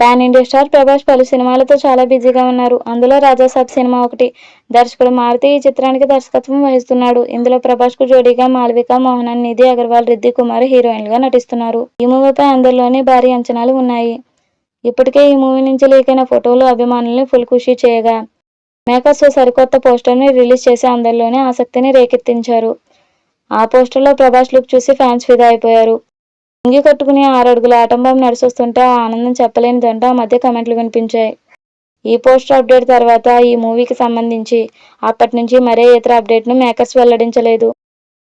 Pan India star Prabhas పలు సినిమాలతో చాలా బిజీగా ఉన్నారు. అందులో రాజాసాబ్ సినిమా ఒకటి. దర్శకుడు మారుతి ఈ చిత్రానికి దర్శకత్వం వహిస్తున్నాడు. ఇందులో ప్రభాస్ కు జోడీగా మాళవిక మోహనన్, నిధి అగర్వాల్, రిద్ది కుమార్ హీరోయిన్లుగా నటిస్తున్నారు. ఈ మూవీపై అందరిలోని భారీ అంచనాలు ఉన్నాయి. ఇప్పటికే ఈ మూవీ నుంచి లీక్ అయిన ఫోటోలు అభిమానుల్ని ఫుల్ ఖుషీ చేయగా, మేకర్స్ సరికొత్త పోస్టర్ని రిలీజ్ చేసి అందరిలోని ఆసక్తిని రేకెత్తించారు. ఆ పోస్టర్లో ప్రభాస్ లుక్ చూసి ఫ్యాన్స్ ఫిదా అయిపోయారు. లుంగీ కట్టుకుని 6 అడుగుల ఆటం బాంబ్ నడిచొస్తుంటే ఆ ఆనందం చెప్పలేనిదంటూ ఆ మధ్య కామెంట్లు వినిపించాయి. ఈ పోస్టర్ అప్డేట్ తర్వాత ఈ మూవీకి సంబంధించి అప్పటి నుంచి మరే ఇతర అప్డేట్ను మేకర్స్ వెల్లడించలేదు.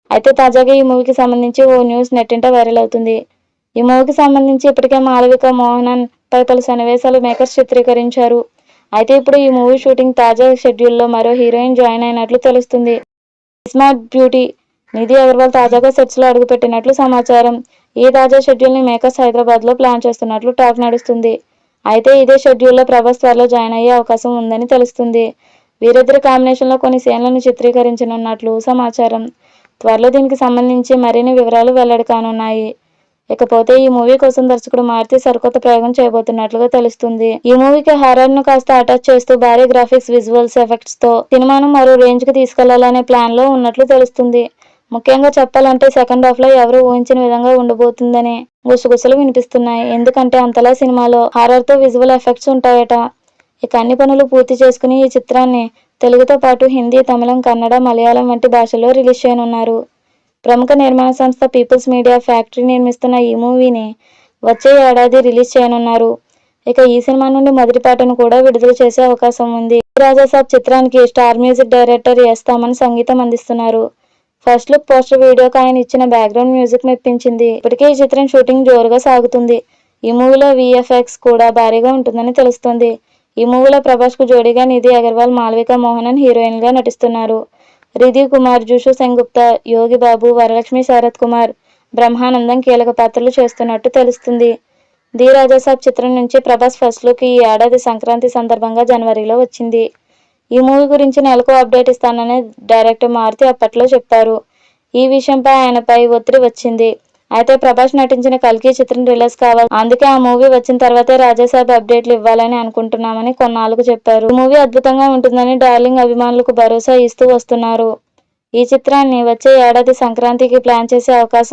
అయితే తాజాగా ఈ మూవీకి సంబంధించి ఓ న్యూస్ నెట్టింట వైరల్ అవుతుంది. ఈ మూవీకి సంబంధించి ఇప్పటికే మాళవిక మోహనన్ పై పలు సన్నివేశాలు మేకర్స్ చిత్రీకరించారు. అయితే ఇప్పుడు ఈ మూవీ షూటింగ్ తాజా షెడ్యూల్లో మరో హీరోయిన్ జాయిన్ అయినట్లు తెలుస్తుంది. స్మార్ట్ బ్యూటీ నిధి అగర్వాల్ తాజాగా సెట్స్ లో అడుగుపెట్టినట్లు సమాచారం. ఈ తాజా షెడ్యూల్ ని మేకర్స్ హైదరాబాద్ లో ప్లాన్ చేస్తున్నట్లు టాక్ నడుస్తుంది. అయితే ఇదే షెడ్యూల్లో ప్రభాస్ త్వరలో జాయిన్ అయ్యే అవకాశం ఉందని తెలుస్తుంది. వీరిద్దరి కాంబినేషన్ లో కొన్ని సీన్లను చిత్రీకరించనున్నట్లు సమాచారం. త్వరలో దీనికి సంబంధించి మరిన్ని వివరాలు వెల్లడి కానున్నాయి. ఇకపోతే ఈ మూవీ కోసం దర్శకుడు మారుతి సరికొత్త ప్రయోగం చేయబోతున్నట్లుగా తెలుస్తుంది. ఈ మూవీకి హారర్ ను కాస్త అటాచ్ చేస్తూ భారీ గ్రాఫిక్స్, విజువల్స్ ఎఫెక్ట్స్ తో సినిమాను మరో రేంజ్ కి తీసుకెళ్లాలనే ప్లాన్ లో ఉన్నట్లు తెలుస్తుంది. ముఖ్యంగా చెప్పాలంటే సెకండ్ హాఫ్ లో ఎవరూ ఊహించిన విధంగా ఉండబోతుందనే గుసగుసలు వినిపిస్తున్నాయి. ఎందుకంటే అంతలా సినిమాలో హారర్ తో విజువల్ ఎఫెక్ట్స్ ఉంటాయట. ఇక అన్ని పనులు పూర్తి చేసుకుని ఈ చిత్రాన్ని తెలుగుతో పాటు హిందీ, తమిళం, కన్నడ, మలయాళం వంటి భాషల్లో రిలీజ్ చేయనున్నారు. ప్రముఖ నిర్మాణ సంస్థ పీపుల్స్ మీడియా ఫ్యాక్టరీ నిర్మిస్తున్న ఈ మూవీని వచ్చే ఏడాది రిలీజ్ చేయనున్నారు. ఇక ఈ సినిమా నుండి మొదటి పాటను కూడా విడుదల చేసే అవకాశం ఉంది. రాజాసాబ్ చిత్రానికి star music director S Thaman సంగీతం అందిస్తున్నారు. ఫస్ట్ లుక్ పోస్టర్ వీడియోకి ఆయన ఇచ్చిన బ్యాక్గ్రౌండ్ మ్యూజిక్ మెప్పించింది. ఇప్పటికే ఈ చిత్రం షూటింగ్ జోరుగా సాగుతుంది. ఈ మూవీలో విఎఫ్ఎక్స్ కూడా భారీగా ఉంటుందని తెలుస్తోంది. ఈ మూవీలో ప్రభాస్ కు జోడీగా నిధి అగర్వాల్, మాళవిక మోహనన్ హీరోయిన్ గా నటిస్తున్నారు. రిధి కుమార్, జుషు సెన్గుప్తా, యోగి బాబు, వరలక్ష్మి శరత్ కుమార్, బ్రహ్మానందం కీలక పాత్రలు చేస్తున్నట్టు తెలుస్తుంది. ది రాజాసాబ్ చిత్రం నుంచి ప్రభాస్ ఫస్ట్ లుక్ ఈ ఏడాది సంక్రాంతి సందర్భంగా జనవరిలో వచ్చింది. ఈ మూవీ గురించి నెలకు అప్డేట్ ఇస్తానని డైరెక్టర్ మారుతి అప్పట్లో చెప్పారు. ఈ విషయంపై ఆయనపై ఒత్తిడి వచ్చింది. అయితే ప్రభాస్ నటించిన కల్కి చిత్రం రిలీజ్ కావాలి. అందుకే ఆ మూవీ వచ్చిన తర్వాతే రాజాసాబ్ అప్డేట్లు ఇవ్వాలని అనుకుంటున్నామని కొన్నాళ్లకు చెప్పారు. ఈ మూవీ అద్భుతంగా ఉంటుందని డార్లింగ్ అభిమానులకు భరోసా ఇస్తూ వస్తున్నారు. ఈ చిత్రాన్ని వచ్చే ఏడాది సంక్రాంతికి ప్లాన్ చేసే అవకాశం